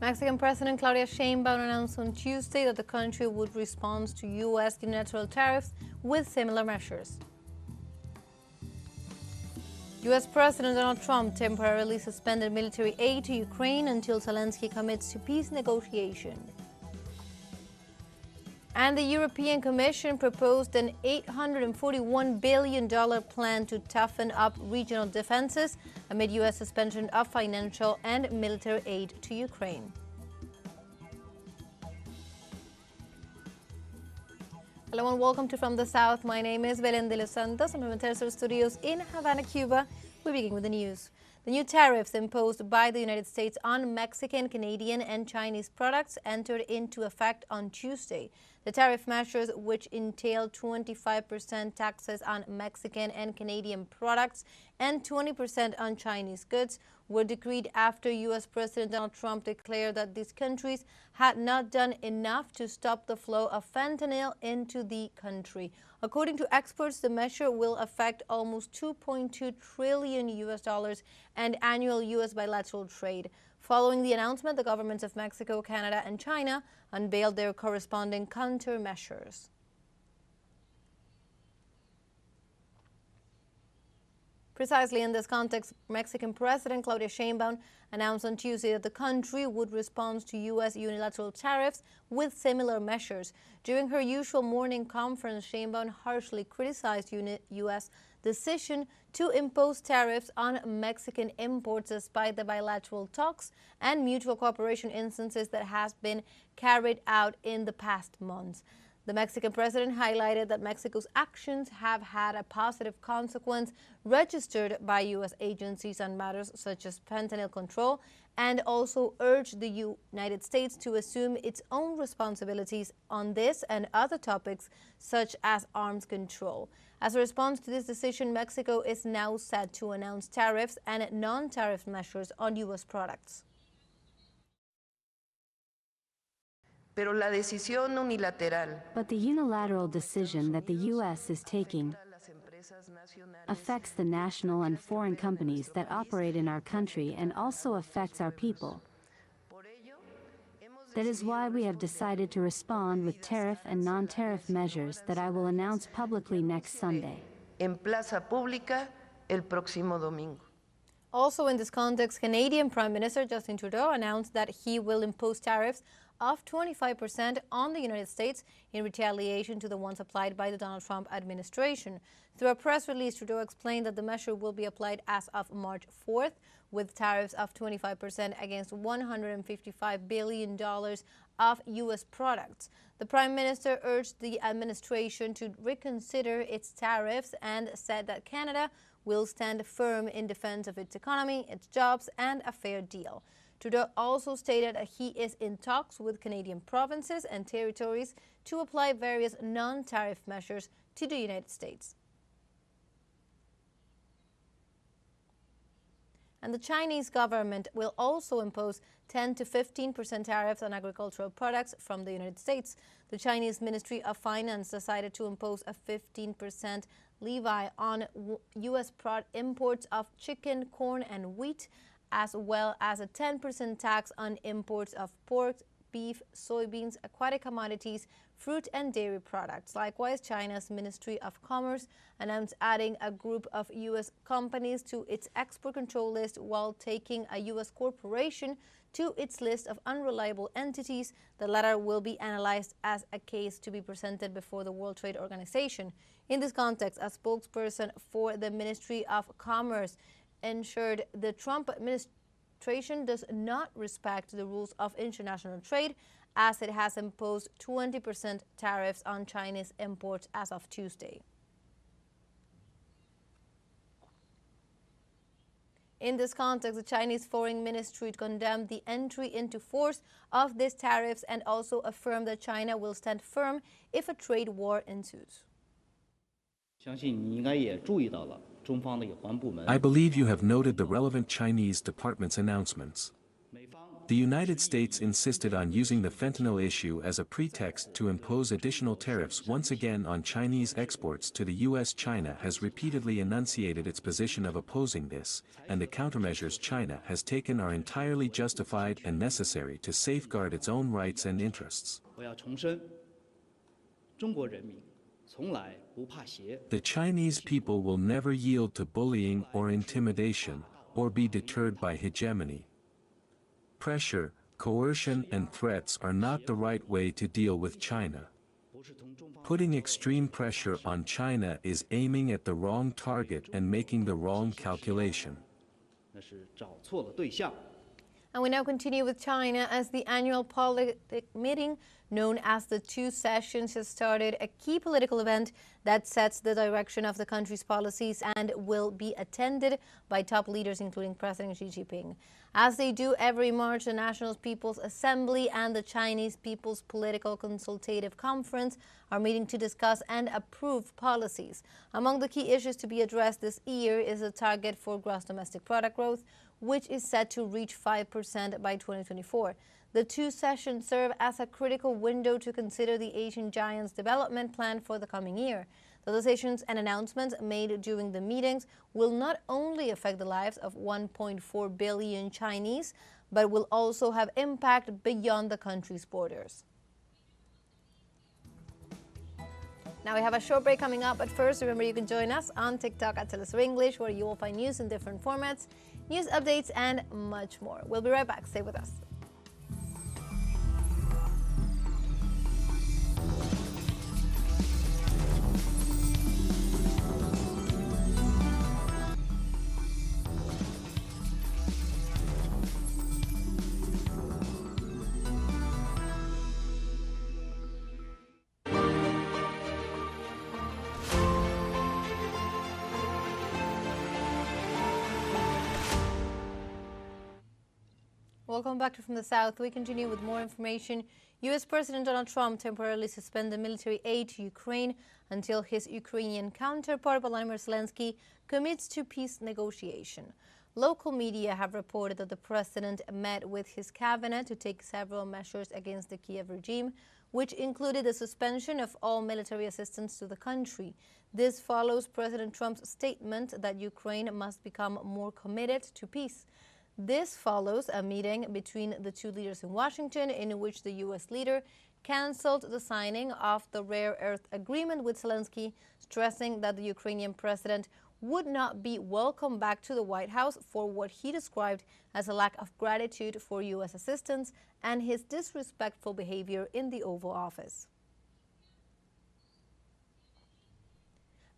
Mexican President Claudia Sheinbaum announced on Tuesday that the country would respond to U.S. unilateral tariffs with similar measures. U.S. President Donald Trump temporarily suspended military aid to Ukraine until Zelensky commits to peace negotiations. And the European Commission proposed an $841 billion plan to toughen up regional defenses amid U.S. suspension of financial and military aid to Ukraine. Hello and welcome to From the South. My name is Belén de los Santos. I'm from teleSUR Studios in Havana, Cuba. We begin with the news. The new tariffs imposed by the United States on Mexican, Canadian, and Chinese products entered into effect on Tuesday. The tariff measures, which entail 25% taxes on Mexican and Canadian products and 20% on Chinese goods, were decreed after U.S. President Donald Trump declared that these countries had not done enough to stop the flow of fentanyl into the country. According to experts, the measure will affect almost $2.2 trillion and annual U.S. bilateral trade. Following the announcement, the governments of Mexico, Canada, and China unveiled their corresponding countermeasures. Precisely in this context, Mexican President Claudia Sheinbaum announced on Tuesday that the country would respond to U.S. unilateral tariffs with similar measures. During her usual morning conference, Sheinbaum harshly criticized U.S. decision to impose tariffs on Mexican imports despite the bilateral talks and mutual cooperation instances that has been carried out in the past months. The Mexican president highlighted that Mexico's actions have had a positive consequence registered by U.S. agencies on matters such as fentanyl control, and also urged the United States to assume its own responsibilities on this and other topics such as arms control. As a response to this decision, Mexico is now set to announce tariffs and non-tariff measures on U.S. products. But the unilateral decision that the U.S. is taking affects the national and foreign companies that operate in our country and also affects our people. That is why we have decided to respond with tariff and non-tariff measures that I will announce publicly next Sunday. En plaza pública el próximo domingo. Also in this context, Canadian Prime Minister Justin Trudeau announced that he will impose tariffs of 25% on the United States in retaliation to the ones applied by the Donald Trump administration. Through a press release, Trudeau explained that the measure will be applied as of March 4th, with tariffs of 25% against $155 billion of U.S. products. The Prime Minister urged the administration to reconsider its tariffs and said that Canada will stand firm in defense of its economy, its jobs, and a fair deal. Trudeau also stated that he is in talks with Canadian provinces and territories to apply various non-tariff measures to the United States. And the Chinese government will also impose 10 to 15% tariffs on agricultural products from the United States. The Chinese Ministry of Finance decided to impose a 15% levy on U.S. imports of chicken, corn, and wheat, as well as a 10% tax on imports of pork, beef, soybeans, aquatic commodities, fruit, and dairy products. Likewise, China's Ministry of Commerce announced adding a group of U.S. companies to its export control list while taking a U.S. corporation to its list of unreliable entities. The latter will be analyzed as a case to be presented before the World Trade Organization. In this context, a spokesperson for the Ministry of Commerce ensured the Trump administration does not respect the rules of international trade, as it has imposed 20% tariffs on Chinese imports as of Tuesday. In this context, the Chinese Foreign Ministry condemned the entry into force of these tariffs and also affirmed that China will stand firm if a trade war ensues. I believe you have noted the relevant Chinese department's announcements. The United States insisted on using the fentanyl issue as a pretext to impose additional tariffs once again on Chinese exports to the U.S. China has repeatedly enunciated its position of opposing this, and the countermeasures China has taken are entirely justified and necessary to safeguard its own rights and interests. The Chinese people will never yield to bullying or intimidation, or be deterred by hegemony. Pressure, coercion and threats are not the right way to deal with China. Putting extreme pressure on China is aiming at the wrong target and making the wrong calculation. And we now continue with China as the annual politic meeting known as the Two Sessions has started, a key political event that sets the direction of the country's policies and will be attended by top leaders including President Xi Jinping. As they do every March, the National People's Assembly and the Chinese People's Political Consultative Conference are meeting to discuss and approve policies. Among the key issues to be addressed this year is the target for gross domestic product growth, which is set to reach 5% by 2024. The two sessions serve as a critical window to consider the Asian giant's development plan for the coming year. The decisions and announcements made during the meetings will not only affect the lives of 1.4 billion Chinese, but will also have impact beyond the country's borders. Now we have a short break coming up, but first remember you can join us on TikTok at teleSUR English, where you will find news in different formats, news updates and much more. We'll be right back. Stay with us. Welcome back to From the South. We continue with more information. U.S. President Donald Trump temporarily suspended military aid to Ukraine until his Ukrainian counterpart Volodymyr Zelensky commits to peace negotiation. Local media have reported that the president met with his cabinet to take several measures against the Kiev regime, which included the suspension of all military assistance to the country. This follows President Trump's statement that Ukraine must become more committed to peace. This follows a meeting between the two leaders in Washington in which the U.S. leader canceled the signing of the rare earth agreement with Zelensky, stressing that the Ukrainian president would not be welcome back to the White House for what he described as a lack of gratitude for U.S. assistance and his disrespectful behavior in the Oval Office.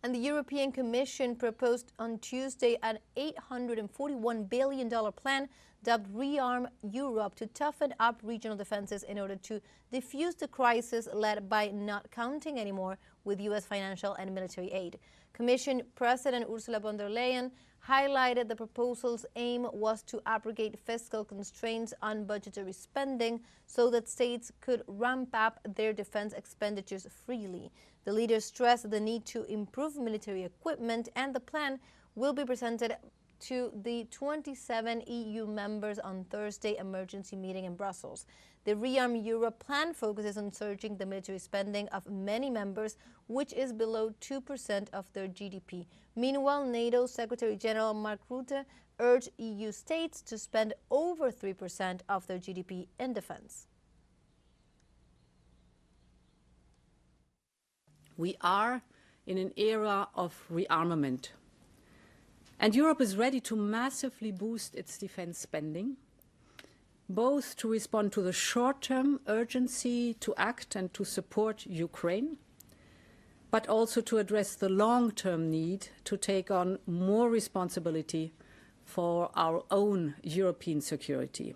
And the European Commission proposed on Tuesday an $841 billion plan dubbed Rearm Europe to toughen up regional defenses in order to defuse the crisis led by not counting anymore with U.S. financial and military aid. Commission President Ursula von der Leyen highlighted the proposal's aim was to abrogate fiscal constraints on budgetary spending so that states could ramp up their defense expenditures freely. The leader stressed the need to improve military equipment, and the plan will be presented to the 27 EU members on Thursday emergency meeting in Brussels. The Rearm Europe plan focuses on surging the military spending of many members, which is below 2% of their GDP. Meanwhile, NATO Secretary General Mark Rutte urged EU states to spend over 3% of their GDP in defense. We are in an era of rearmament, and Europe is ready to massively boost its defense spending, both to respond to the short-term urgency to act and to support Ukraine, but also to address the long-term need to take on more responsibility for our own European security.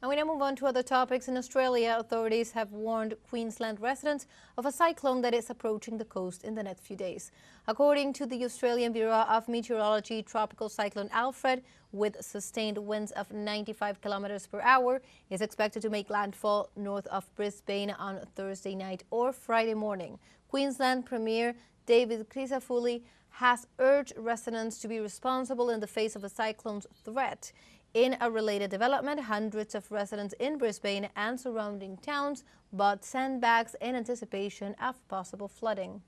And we now move on to other topics. In Australia, authorities have warned Queensland residents of a cyclone that is approaching the coast in the next few days. According to the Australian Bureau of Meteorology, tropical cyclone Alfred, with sustained winds of 95 kilometers per hour, is expected to make landfall north of Brisbane on Thursday night or Friday morning. Queensland Premier David Crisafulli has urged residents to be responsible in the face of a cyclone's threat. In a related development, hundreds of residents in Brisbane and surrounding towns bought sandbags in anticipation of possible flooding.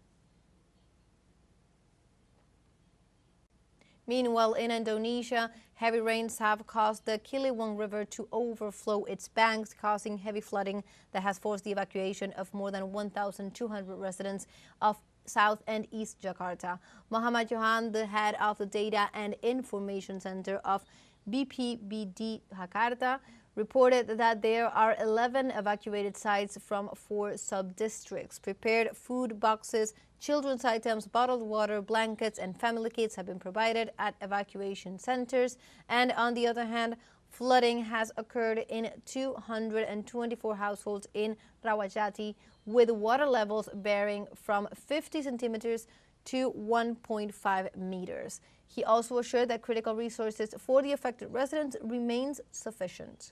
Meanwhile, in Indonesia, heavy rains have caused the Ciliwung River to overflow its banks, causing heavy flooding that has forced the evacuation of more than 1,200 residents of South and East Jakarta. Muhammad Johan, the head of the Data and Information Center of BPBD Jakarta, reported that there are 11 evacuated sites from 4 sub-districts. Prepared food boxes, children's items, bottled water, blankets, and family kits have been provided at evacuation centers. And on the other hand, flooding has occurred in 224 households in Rawajati, with water levels varying from 50 centimeters to 1.5 meters. He also assured that critical resources for the affected residents remains sufficient.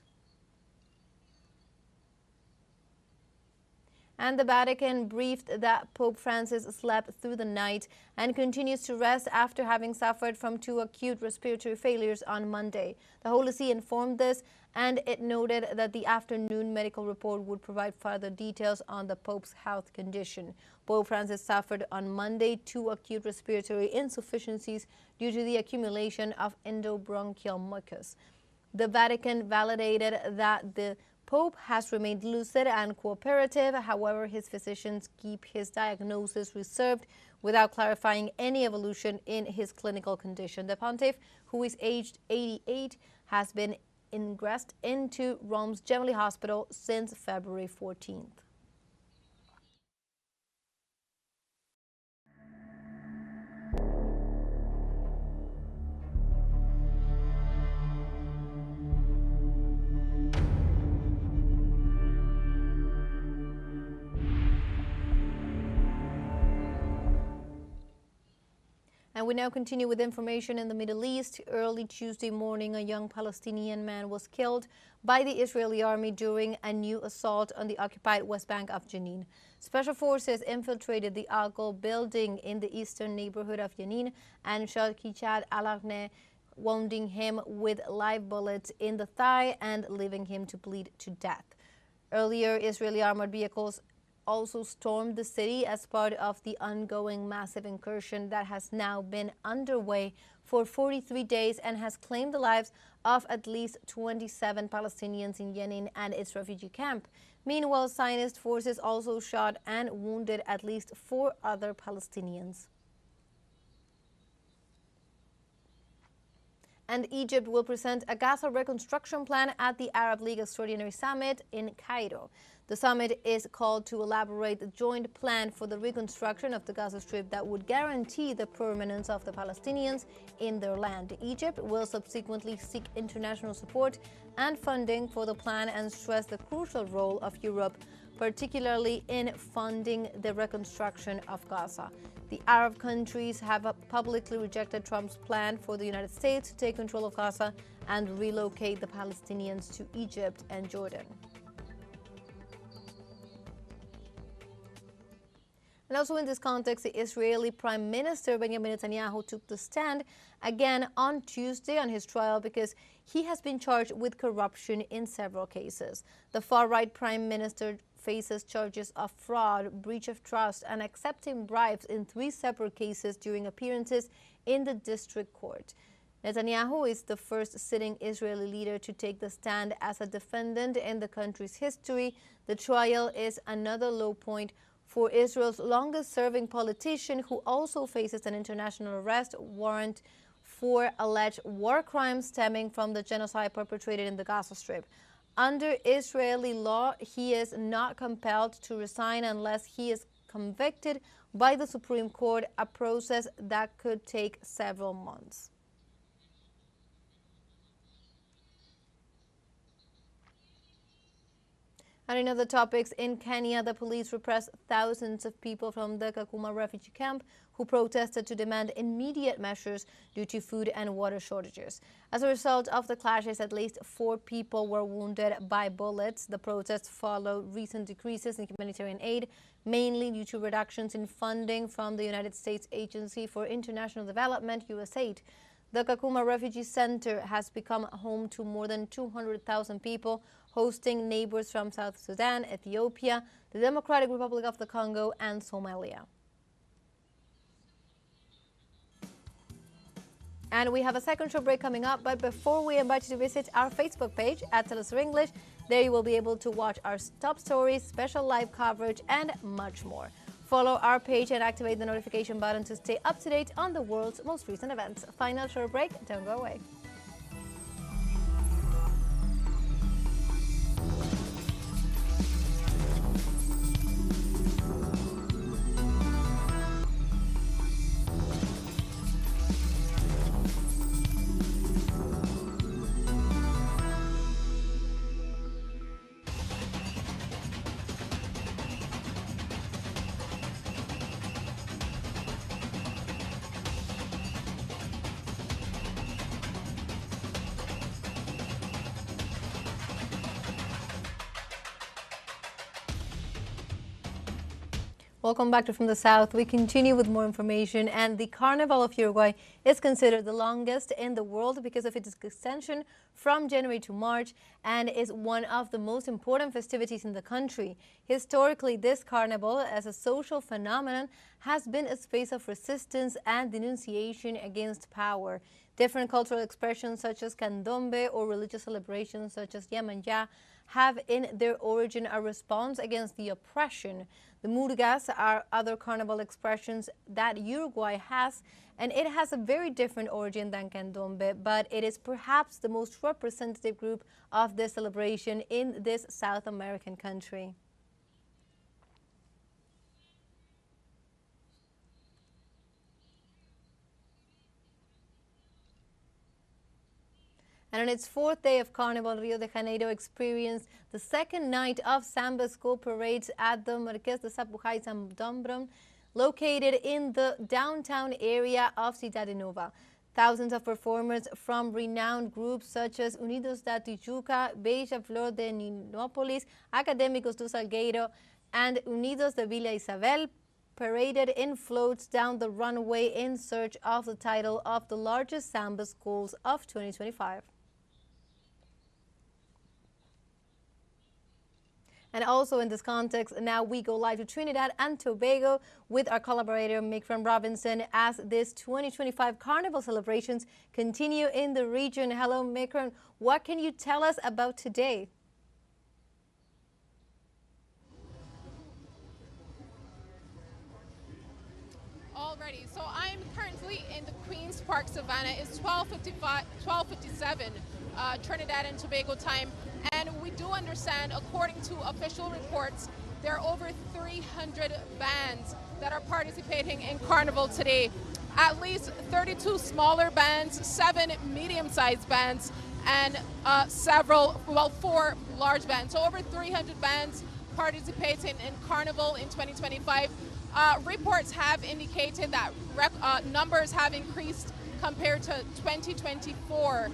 And the Vatican briefed that Pope Francis slept through the night and continues to rest after having suffered from 2 acute respiratory failures on Monday. The Holy See informed this, and it noted that the afternoon medical report would provide further details on the Pope's health condition. Pope Francis suffered on Monday 2 acute respiratory insufficiencies due to the accumulation of endobronchial mucus. The Vatican validated that the Pope has remained lucid and cooperative. However, his physicians keep his diagnosis reserved without clarifying any evolution in his clinical condition. The pontiff, who is aged 88, has been ingressed into Rome's Gemelli Hospital since February 14th. And we now continue with information in the Middle East. Early Tuesday morning, a young Palestinian man was killed by the Israeli army during a new assault on the occupied West Bank of Jenin. Special forces infiltrated the Al-Ghul building in the eastern neighborhood of Jenin and shot Kichad al-Agne, wounding him with live bullets in the thigh and leaving him to bleed to death. Earlier, Israeli armored vehicles also stormed the city as part of the ongoing massive incursion that has now been underway for 43 days and has claimed the lives of at least 27 Palestinians in Jenin and its refugee camp. Meanwhile, Zionist forces also shot and wounded at least 4 other Palestinians. And Egypt will present a Gaza reconstruction plan at the Arab League Extraordinary Summit in Cairo. The summit is called to elaborate the joint plan for the reconstruction of the Gaza Strip that would guarantee the permanence of the Palestinians in their land. Egypt will subsequently seek international support and funding for the plan and stress the crucial role of Europe, particularly in funding the reconstruction of Gaza. The Arab countries have publicly rejected Trump's plan for the United States to take control of Gaza and relocate the Palestinians to Egypt and Jordan. And also in this context, the Israeli Prime Minister Benjamin Netanyahu took the stand again on Tuesday on his trial because he has been charged with corruption in several cases. The far-right Prime Minister faces charges of fraud, breach of trust, and accepting bribes in 3 separate cases during appearances in the district court. Netanyahu is the first sitting Israeli leader to take the stand as a defendant in the country's history. The trial is another low point for Israel's longest-serving politician, who also faces an international arrest warrant for alleged war crimes stemming from the genocide perpetrated in the Gaza Strip. Under Israeli law, he is not compelled to resign unless he is convicted by the Supreme Court, a process that could take several months. And in other topics, in Kenya, the police repressed thousands of people from the Kakuma refugee camp who protested to demand immediate measures due to food and water shortages. As a result of the clashes, at least 4 people were wounded by bullets. The protests followed recent decreases in humanitarian aid, mainly due to reductions in funding from the United States Agency for International Development, USAID. The Kakuma Refugee Center has become home to more than 200,000 people, hosting neighbors from South Sudan, Ethiopia, the Democratic Republic of the Congo, and Somalia. And we have a second short break coming up, but before we invite you to visit our Facebook page at teleSUR English, there you will be able to watch our top stories, special live coverage, and much more. Follow our page and activate the notification button to stay up to date on the world's most recent events. Final short break, don't go away. Welcome back to From the South. We continue with more information, and the Carnival of Uruguay is considered the longest in the world because of its extension from January to March and is one of the most important festivities in the country. Historically, this carnival, as a social phenomenon, has been a space of resistance and denunciation against power. Different cultural expressions such as candombe or religious celebrations such as Yamanya have in their origin a response against the oppression. The murgas are other carnival expressions that Uruguay has, and it has a very different origin than candombe, but it is perhaps the most representative group of this celebration in this South American country. And on its fourth day of Carnival, Rio de Janeiro experienced the second night of samba school parades at the Marquês de Sapucaí Sambódromo, located in the downtown area of Cidade Nova. Thousands of performers from renowned groups such as Unidos da Tijuca, Beija Flor de Ninópolis, Acadêmicos do Salgueiro, and Unidos de Vila Isabel paraded in floats down the runway in search of the title of the largest samba schools of 2025. And also in this context, now we go live to Trinidad and Tobago with our collaborator Mikram Robinson as this 2025 Carnival celebrations continue in the region. Hello, Mikram. What can you tell us about today? Alrighty, so I'm currently in the Queen's Park Savannah. It's 12:57 Trinidad and Tobago time, and we do understand, according to official reports, there are over 300 bands that are participating in Carnival today. At least 32 smaller bands, 7 medium-sized bands, and 4 large bands. So over 300 bands participating in Carnival in 2025. Reports have indicated that numbers have increased compared to 2024,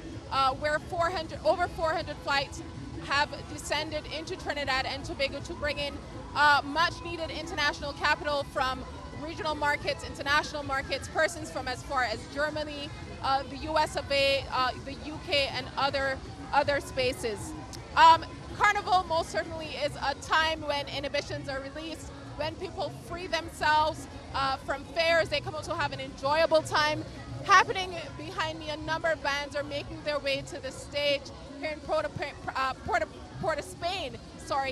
where over 400 flights have descended into Trinidad and Tobago to bring in much needed international capital from regional markets, international markets, persons from as far as Germany, the US of A, the UK, and other spaces. Carnival most certainly is a time when inhibitions are released, when people free themselves from fairs. They come out to have an enjoyable time. Happening behind me, a number of bands are making their way to the stage here in Port of Spain,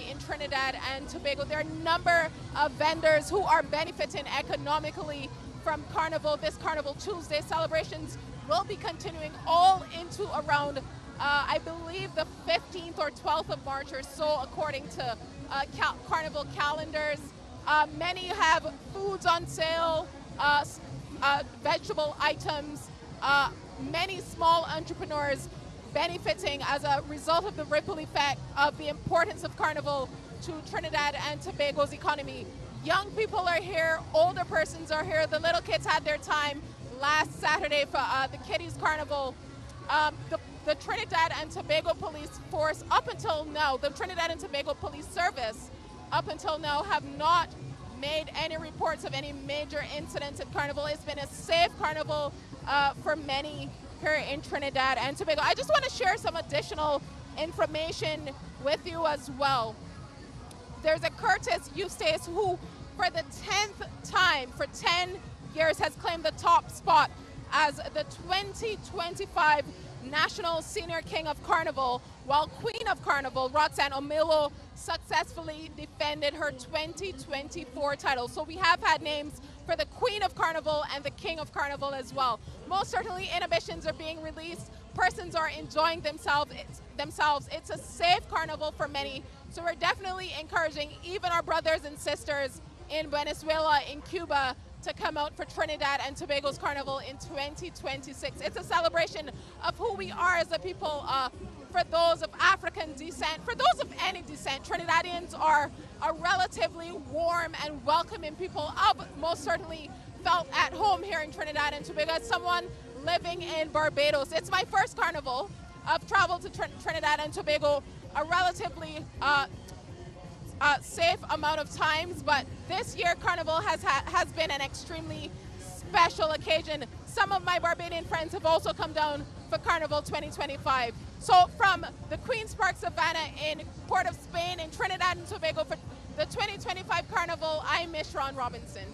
in Trinidad and Tobago. There are a number of vendors who are benefiting economically from Carnival. This Carnival Tuesday celebrations will be continuing all into around, I believe, the 15th or 12th of March or so, according to Carnival calendars. Many have foods on sale, vegetable items, many small entrepreneurs benefiting as a result of the ripple effect of the importance of Carnival to Trinidad and Tobago's economy. Young people are here, older persons are here. The little kids had their time last Saturday for the Kiddies Carnival. The Trinidad and Tobago Police Force, up until now, the Trinidad and Tobago Police Service, up until now, have not made any reports of any major incidents at Carnival. It's been a safe Carnival for many here in Trinidad and Tobago. I just want to share some additional information with you as well. There's a Curtis Eustace who, for the 10th time, for 10 years, has claimed the top spot as the 2025 National Senior King of Carnival, while Queen of Carnival, Roxanne Omilo, successfully defended her 2024 title. So we have had names for the Queen of Carnival and the King of Carnival as well. Most certainly, inhibitions are being released. Persons are enjoying themselves. It's a safe carnival for many. So we're definitely encouraging even our brothers and sisters in Venezuela, in Cuba, to come out for Trinidad and Tobago's Carnival in 2026. It's a celebration of who we are as a people. For those of African descent, for those of any descent, Trinidadians are a relatively warm and welcoming people. I've most certainly felt at home here in Trinidad and Tobago as someone living in Barbados. It's my first carnival. I've traveled to Trinidad and Tobago a relatively safe amount of times, but this year Carnival has been an extremely special occasion. Some of my Barbadian friends have also come down for Carnival 2025. So from the Queen's Park Savannah in Port of Spain in Trinidad and Tobago for the 2025 Carnival, I'm Miss Ron Robinson.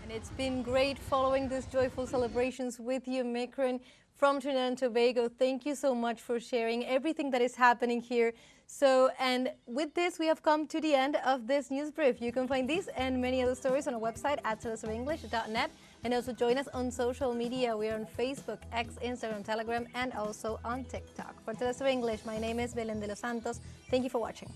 And it's been great following these joyful celebrations with you, Mikron, from Trinidad and Tobago. Thank you so much for sharing everything that is happening here. So, and with this, we have come to the end of this news brief. You can find these and many other stories on our website at telesurenglish.net, and also join us on social media. We are on Facebook, X, Instagram, Telegram, and also on TikTok. For TeleSUR English, my name is Belén de los Santos. Thank you for watching.